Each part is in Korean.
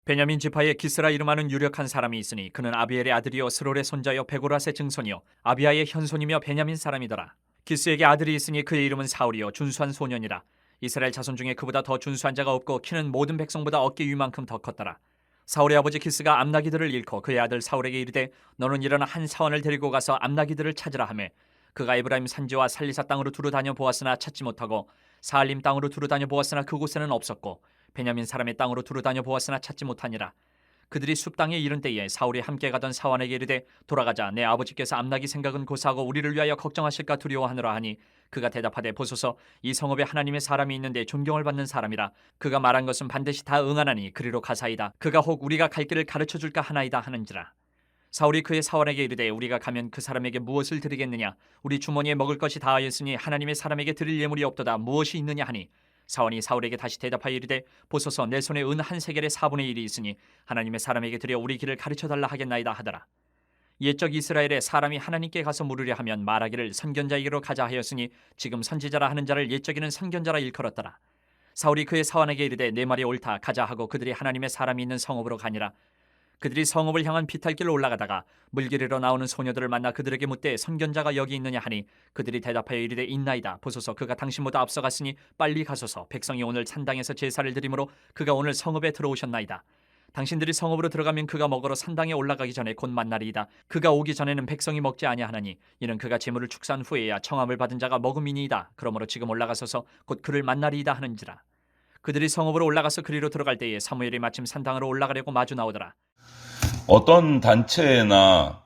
베냐민 지파에 기스라 이름하는 유력한 사람이 있으니 그는 아비엘의 아들이요 스롤의 손자요 베고라스의 증손이요 아비아의 현손이며 베냐민 사람이더라. 기스에게 아들이 있으니 그의 이름은 사울이요 준수한 소년이라. 이스라엘 자손 중에 그보다 더 준수한 자가 없고 키는 모든 백성보다 어깨 위만큼 더 컸더라. 사울의 아버지 기스가 암나기들을 잃고 그의 아들 사울에게 이르되 너는 일어나 한 사원을 데리고 가서 암나기들을 찾으라 하매 그가 에브라임 산지와 살리사 땅으로 두루 다녀 보았으나 찾지 못하고 사알림 땅으로 두루 다녀 보았으나 그곳에는 없었고 베냐민 사람의 땅으로 두루 다녀 보았으나 찾지 못하니라. 그들이 숲 땅에 이른 때에 사울이 함께 가던 사원에게 이르되 돌아가자 내 아버지께서 암나기 생각은 고사하고 우리를 위하여 걱정하실까 두려워하노라 하니 그가 대답하되 보소서 이 성읍에 하나님의 사람이 있는데 존경을 받는 사람이라 그가 말한 것은 반드시 다 응하나니 그리로 가사이다. 그가 혹 우리가 갈 길을 가르쳐 줄까 하나이다 하는지라. 사울이 그의 사원에게 이르되 우리가 가면 그 사람에게 무엇을 드리겠느냐 우리 주머니에 먹을 것이 다하였으니 하나님의 사람에게 드릴 예물이 없도다 무엇이 있느냐 하니 사원이 사울에게 다시 대답하여 이르되 보소서 내 손에 은 한 세겔의 4분의 1이 있으니 하나님의 사람에게 드려 우리 길을 가르쳐달라 하겠나이다 하더라. 옛적 이스라엘에 사람이 하나님께 가서 물으려 하면 말하기를 선견자에게로 가자 하였으니 지금 선지자라 하는 자를 옛적에는 선견자라 일컬었더라. 사울이 그의 사원에게 이르되 내 말이 옳다 가자 하고 그들이 하나님의 사람이 있는 성읍으로 가니라. 그들이 성읍을 향한 비탈길로 올라가다가 물길으로 나오는 소녀들을 만나 그들에게 묻되 선견자가 여기 있느냐 하니 그들이 대답하여 이르되 있나이다. 보소서 그가 당신보다 앞서갔으니 빨리 가소서. 백성이 오늘 산당에서 제사를 드리므로 그가 오늘 성읍에 들어오셨나이다. 당신들이 성읍으로 들어가면 그가 먹으러 산당에 올라가기 전에 곧 만나리이다. 그가 오기 전에는 백성이 먹지 아니하나니 이는 그가 제물을 축사한 후에야 청함을 받은 자가 먹음이니이다. 그러므로 지금 올라가소서 곧 그를 만나리이다 하는지라. 그들이 성읍으로 올라가서 그리로 들어갈 때에 사무엘이 마침 산당으로 올라가려고 마주 나오더라. 어떤 단체나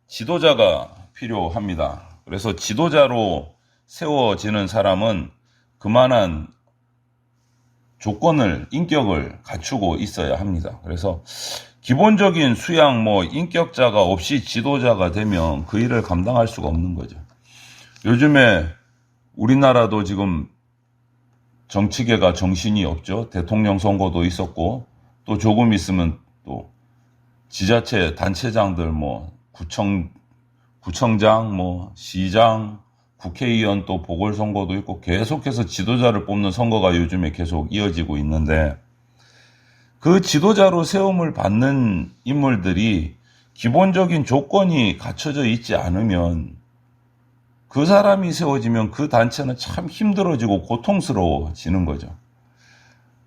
지도자가 필요합니다. 그래서 지도자로 세워지는 사람은 그만한 조건을, 인격을 갖추고 있어야 합니다. 그래서 기본적인 수양, 인격자가 없이 지도자가 되면 그 일을 감당할 수가 없는 거죠. 요즘에 우리나라도 지금 정치계가 정신이 없죠. 대통령 선거도 있었고, 또 조금 있으면 또 지자체 단체장들 구청장 시장 국회의원 또 보궐선거도 있고 계속해서 지도자를 뽑는 선거가 요즘에 계속 이어지고 있는데 그 지도자로 세움을 받는 인물들이 기본적인 조건이 갖춰져 있지 않으면 그 사람이 세워지면 그 단체는 참 힘들어지고 고통스러워지는 거죠.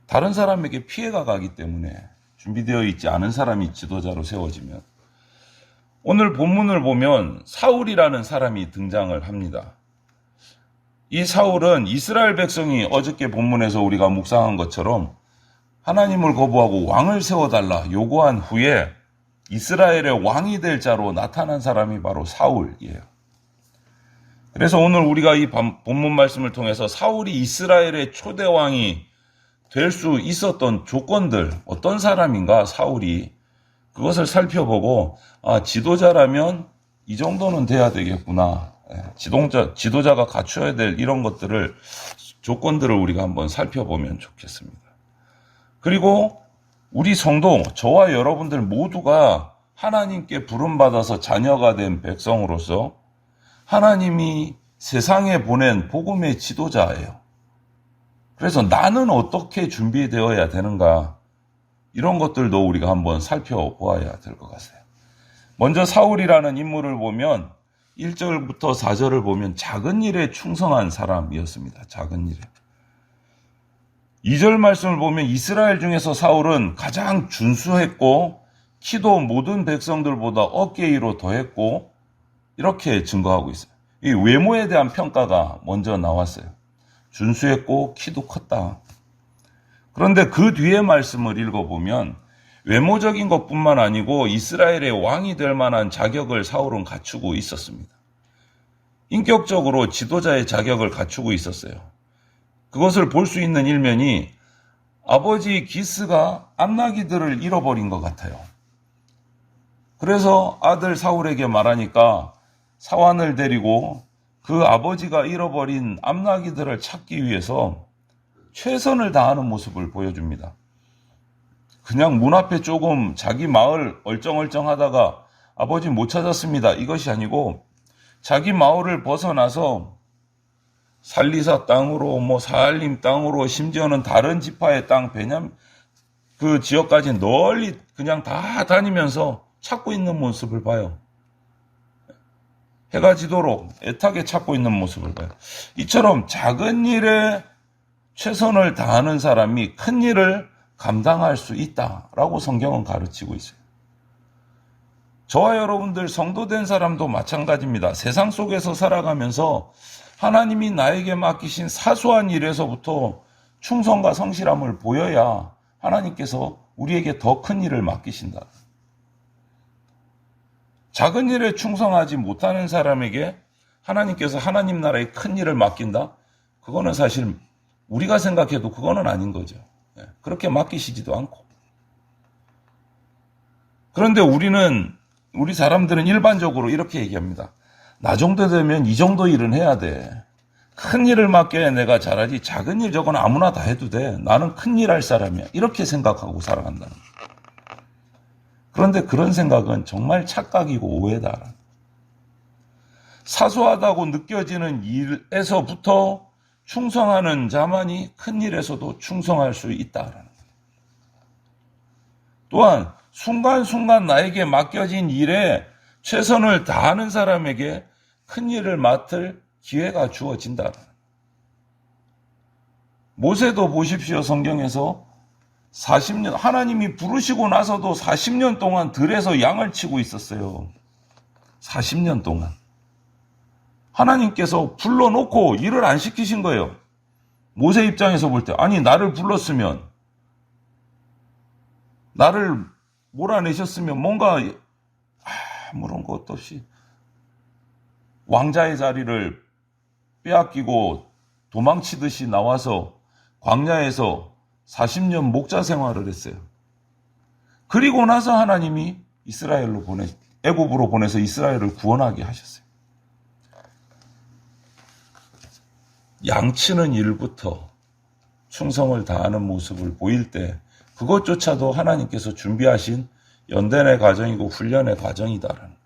다른 사람에게 피해가 가기 때문에 준비되어 있지 않은 사람이 지도자로 세워지면 오늘 본문을 보면 사울이라는 사람이 등장을 합니다. 이 사울은 이스라엘 백성이 어저께 본문에서 우리가 묵상한 것처럼 하나님을 거부하고 왕을 세워달라 요구한 후에 이스라엘의 왕이 될 자로 나타난 사람이 바로 사울이에요. 그래서 오늘 우리가 이 본문 말씀을 통해서 사울이 이스라엘의 초대 왕이 될 수 있었던 조건들, 어떤 사람인가 사울이 그것을 살펴보고 지도자라면 이 정도는 돼야 되겠구나. 지도자가 갖춰야 될 이런 것들을 조건들을 우리가 한번 살펴보면 좋겠습니다. 그리고 우리 성도, 저와 여러분들 모두가 하나님께 부름받아서 자녀가 된 백성으로서 하나님이 세상에 보낸 복음의 지도자예요. 그래서 나는 어떻게 준비되어야 되는가? 이런 것들도 우리가 한번 살펴보아야 될 것 같아요. 먼저 사울이라는 인물을 보면 1절부터 4절을 보면 작은 일에 충성한 사람이었습니다. 작은 일에. 2절 말씀을 보면 이스라엘 중에서 사울은 가장 준수했고 키도 모든 백성들보다 어깨 위로 더했고 이렇게 증거하고 있어요. 이 외모에 대한 평가가 먼저 나왔어요. 준수했고 키도 컸다. 그런데 그 뒤에 말씀을 읽어보면 외모적인 것뿐만 아니고 이스라엘의 왕이 될 만한 자격을 사울은 갖추고 있었습니다. 인격적으로 지도자의 자격을 갖추고 있었어요. 그것을 볼 수 있는 일면이 아버지 기스가 암나기들을 잃어버린 것 같아요. 그래서 아들 사울에게 말하니까 사환을 데리고 그 아버지가 잃어버린 암나기들을 찾기 위해서 최선을 다하는 모습을 보여줍니다. 그냥 문 앞에 조금 자기 마을 얼쩡얼쩡 하다가 아버지 못 찾았습니다. 이것이 아니고 자기 마을을 벗어나서 살리사 땅으로 사알림 땅으로 심지어는 다른 지파의 땅 그 지역까지 널리 그냥 다 다니면서 찾고 있는 모습을 봐요. 해가 지도록 애타게 찾고 있는 모습을 봐요. 이처럼 작은 일에 최선을 다하는 사람이 큰 일을 감당할 수 있다라고 성경은 가르치고 있어요. 저와 여러분들 성도된 사람도 마찬가지입니다. 세상 속에서 살아가면서 하나님이 나에게 맡기신 사소한 일에서부터 충성과 성실함을 보여야 하나님께서 우리에게 더 큰 일을 맡기신다. 작은 일에 충성하지 못하는 사람에게 하나님께서 하나님 나라의 큰 일을 맡긴다? 그거는 사실 우리가 생각해도 그거는 아닌 거죠. 그렇게 맡기시지도 않고. 그런데 우리 사람들은 일반적으로 이렇게 얘기합니다. 나 정도 되면 이 정도 일은 해야 돼. 큰 일을 맡겨야 내가 잘하지. 작은 일 저건 아무나 다 해도 돼. 나는 큰 일 할 사람이야. 이렇게 생각하고 살아간다는 거예요. 그런데 그런 생각은 정말 착각이고 오해다. 사소하다고 느껴지는 일에서부터 충성하는 자만이 큰 일에서도 충성할 수 있다라는 거예요. 또한 순간순간 나에게 맡겨진 일에 최선을 다하는 사람에게 큰 일을 맡을 기회가 주어진다. 모세도 보십시오. 성경에서 40년, 하나님이 부르시고 나서도 40년 동안 들에서 양을 치고 있었어요. 40년 동안. 하나님께서 불러놓고 일을 안 시키신 거예요. 모세 입장에서 볼 때, 아니, 나를 불렀으면, 나를 몰아내셨으면 뭔가 아무런 것도 없이 왕자의 자리를 빼앗기고 도망치듯이 나와서 광야에서 40년 목자 생활을 했어요. 그리고 나서 하나님이 애굽으로 보내서 이스라엘을 구원하게 하셨어요. 양치는 일부터 충성을 다하는 모습을 보일 때 그것조차도 하나님께서 준비하신 연단의 과정이고 훈련의 과정이다라는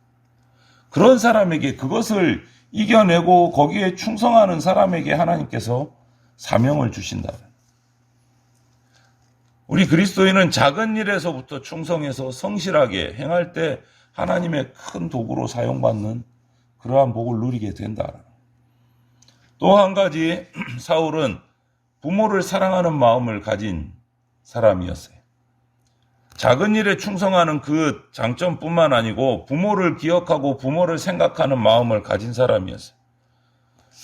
그런 사람에게 그것을 이겨내고 거기에 충성하는 사람에게 하나님께서 사명을 주신다는 우리 그리스도인은 작은 일에서부터 충성해서 성실하게 행할 때 하나님의 큰 도구로 사용받는 그러한 복을 누리게 된다. 또 한 가지 사울은 부모를 사랑하는 마음을 가진 사람이었어요. 작은 일에 충성하는 그 장점뿐만 아니고 부모를 기억하고 부모를 생각하는 마음을 가진 사람이었어요.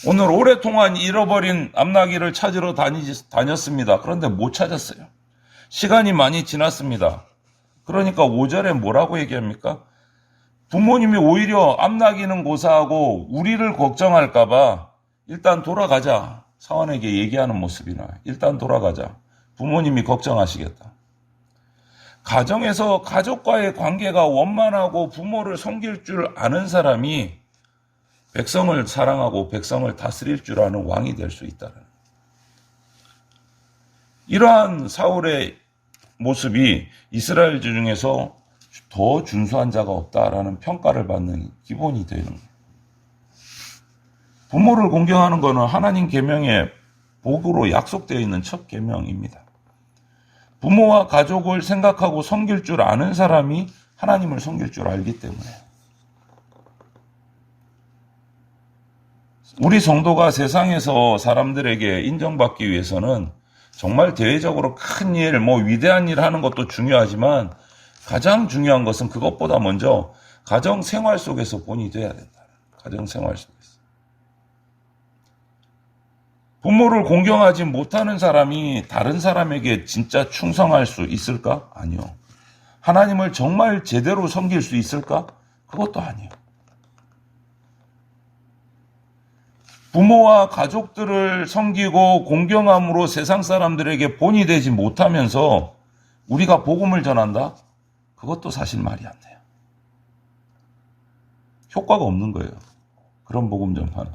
오늘 오랫동안 잃어버린 암나귀를 찾으러 다녔습니다. 그런데 못 찾았어요. 시간이 많이 지났습니다. 그러니까 5절에 뭐라고 얘기합니까? 부모님이 오히려 암나귀는 고사하고 우리를 걱정할까봐 일단 돌아가자. 사원에게 얘기하는 모습이나 일단 돌아가자. 부모님이 걱정하시겠다. 가정에서 가족과의 관계가 원만하고 부모를 섬길 줄 아는 사람이 백성을 사랑하고 백성을 다스릴 줄 아는 왕이 될 수 있다는 이러한 사울의 모습이 이스라엘 중에서 더 준수한 자가 없다라는 평가를 받는 기본이 되는 거예요. 부모를 공경하는 것은 하나님 계명의 복으로 약속되어 있는 첫 계명입니다. 부모와 가족을 생각하고 섬길 줄 아는 사람이 하나님을 섬길 줄 알기 때문에 우리 성도가 세상에서 사람들에게 인정받기 위해서는 정말 대외적으로 큰 일, 위대한 일 하는 것도 중요하지만 가장 중요한 것은 그것보다 먼저 가정 생활 속에서 본이 돼야 된다. 가정 생활 속에서. 부모를 공경하지 못하는 사람이 다른 사람에게 진짜 충성할 수 있을까? 아니요. 하나님을 정말 제대로 섬길 수 있을까? 그것도 아니요. 부모와 가족들을 섬기고 공경함으로 세상 사람들에게 본이 되지 못하면서 우리가 복음을 전한다? 그것도 사실 말이 안 돼요. 효과가 없는 거예요. 그런 복음 전파는.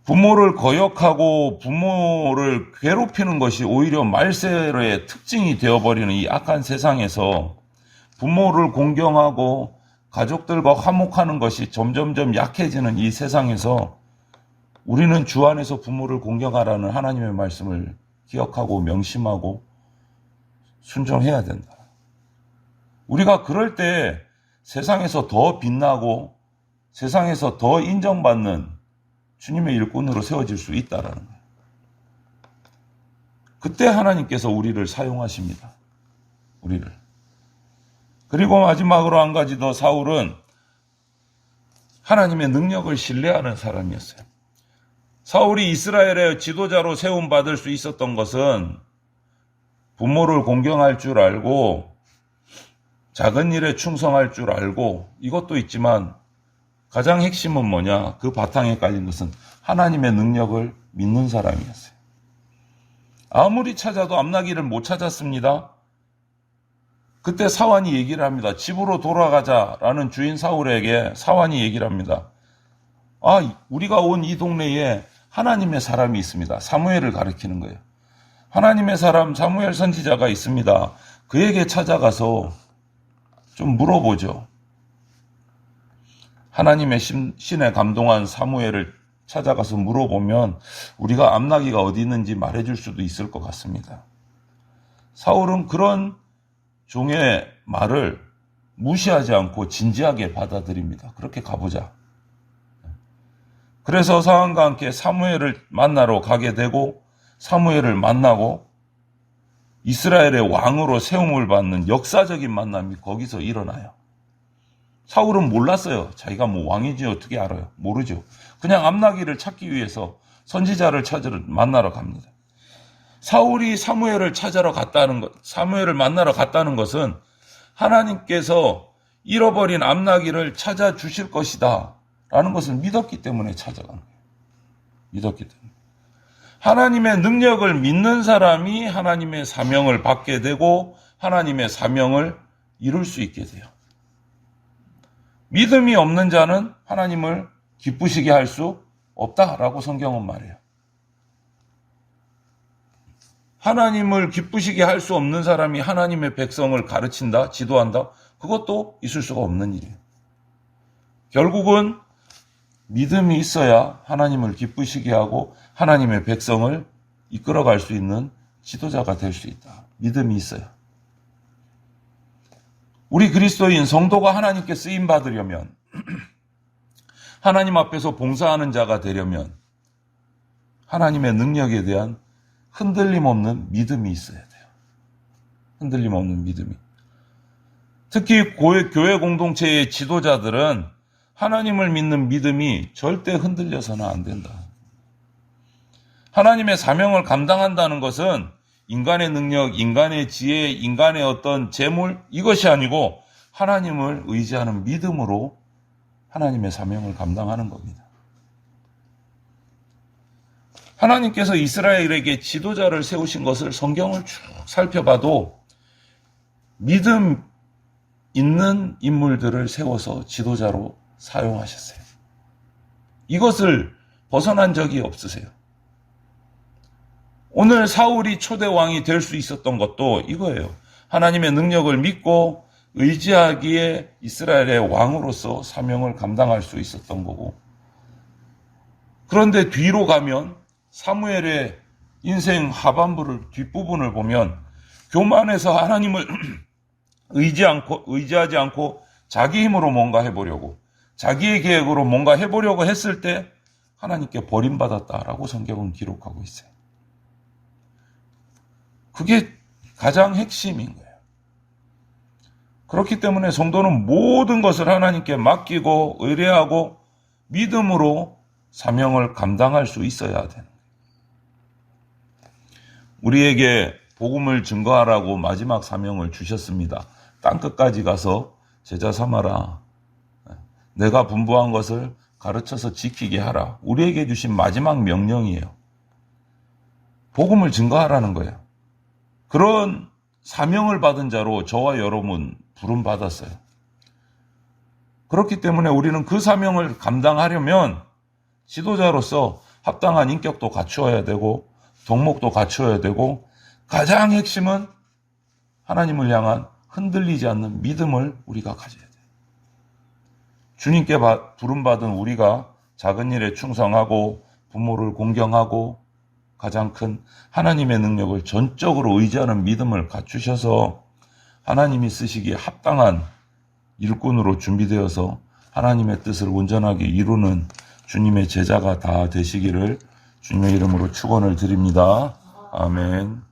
부모를 거역하고 부모를 괴롭히는 것이 오히려 말세의 특징이 되어버리는 이 악한 세상에서 부모를 공경하고 가족들과 화목하는 것이 점점점 약해지는 이 세상에서 우리는 주 안에서 부모를 공경하라는 하나님의 말씀을 기억하고 명심하고 순종해야 된다. 우리가 그럴 때 세상에서 더 빛나고 세상에서 더 인정받는 주님의 일꾼으로 세워질 수 있다라는 거예요. 그때 하나님께서 우리를 사용하십니다. 우리를. 그리고 마지막으로 한 가지 더, 사울은 하나님의 능력을 신뢰하는 사람이었어요. 사울이 이스라엘의 지도자로 세움받을 수 있었던 것은 부모를 공경할 줄 알고 작은 일에 충성할 줄 알고, 이것도 있지만 가장 핵심은 뭐냐? 그 바탕에 깔린 것은 하나님의 능력을 믿는 사람이었어요. 아무리 찾아도 암나기를 못 찾았습니다. 그때 사환이 얘기를 합니다. 집으로 돌아가자라는 주인 사울에게 사환이 얘기를 합니다. 우리가 온 이 동네에 하나님의 사람이 있습니다. 사무엘을 가리키는 거예요. 하나님의 사람 사무엘 선지자가 있습니다. 그에게 찾아가서 좀 물어보죠. 하나님의 신에 감동한 사무엘을 찾아가서 물어보면 우리가 암나기가 어디 있는지 말해줄 수도 있을 것 같습니다. 사울은 그런 종의 말을 무시하지 않고 진지하게 받아들입니다. 그렇게 가보자. 그래서 사울과 함께 사무엘을 만나러 가게 되고, 사무엘을 만나고 이스라엘의 왕으로 세움을 받는 역사적인 만남이 거기서 일어나요. 사울은 몰랐어요. 자기가 왕인지 어떻게 알아요? 모르죠. 그냥 암나기를 찾기 위해서 선지자를 만나러 갑니다. 사울이 사무엘을 사무엘을 만나러 갔다는 것은 하나님께서 잃어버린 암나기를 찾아주실 것이다 라는 것을 믿었기 때문에 찾아간 거예요. 믿었기 때문에. 하나님의 능력을 믿는 사람이 하나님의 사명을 받게 되고 하나님의 사명을 이룰 수 있게 돼요. 믿음이 없는 자는 하나님을 기쁘시게 할 수 없다라고 성경은 말해요. 하나님을 기쁘시게 할 수 없는 사람이 하나님의 백성을 가르친다, 지도한다? 그것도 있을 수가 없는 일이에요. 결국은 믿음이 있어야 하나님을 기쁘시게 하고 하나님의 백성을 이끌어갈 수 있는 지도자가 될 수 있다. 믿음이 있어야. 우리 그리스도인 성도가 하나님께 쓰임 받으려면, 하나님 앞에서 봉사하는 자가 되려면 하나님의 능력에 대한 흔들림 없는 믿음이 있어야 돼요. 흔들림 없는 믿음이. 특히 교회 공동체의 지도자들은 하나님을 믿는 믿음이 절대 흔들려서는 안 된다. 하나님의 사명을 감당한다는 것은 인간의 능력, 인간의 지혜, 인간의 어떤 재물, 이것이 아니고 하나님을 의지하는 믿음으로 하나님의 사명을 감당하는 겁니다. 하나님께서 이스라엘에게 지도자를 세우신 것을 성경을 쭉 살펴봐도 믿음 있는 인물들을 세워서 지도자로 사용하셨어요. 이것을 벗어난 적이 없으세요. 오늘 사울이 초대 왕이 될 수 있었던 것도 이거예요. 하나님의 능력을 믿고 의지하기에 이스라엘의 왕으로서 사명을 감당할 수 있었던 거고, 그런데 뒤로 가면 사무엘의 인생 하반부를, 뒷부분을 보면 교만해서 하나님을 의지하지 않고 자기 힘으로 뭔가 해보려고, 자기의 계획으로 뭔가 해보려고 했을 때 하나님께 버림받았다라고 성경은 기록하고 있어요. 그게 가장 핵심인 거예요. 그렇기 때문에 성도는 모든 것을 하나님께 맡기고 의뢰하고 믿음으로 사명을 감당할 수 있어야 되는 거예요. 우리에게 복음을 증거하라고 마지막 사명을 주셨습니다. 땅끝까지 가서 제자 삼아라. 내가 분부한 것을 가르쳐서 지키게 하라. 우리에게 주신 마지막 명령이에요. 복음을 증거하라는 거예요. 그런 사명을 받은 자로 저와 여러분 부름받았어요. 그렇기 때문에 우리는 그 사명을 감당하려면 지도자로서 합당한 인격도 갖추어야 되고 덕목도 갖추어야 되고, 가장 핵심은 하나님을 향한 흔들리지 않는 믿음을 우리가 가져야 돼요. 주님께 부름받은 우리가 작은 일에 충성하고 부모를 공경하고 가장 큰 하나님의 능력을 전적으로 의지하는 믿음을 갖추셔서 하나님이 쓰시기에 합당한 일꾼으로 준비되어서 하나님의 뜻을 온전하게 이루는 주님의 제자가 다 되시기를 주님의 이름으로 축원을 드립니다. 아멘.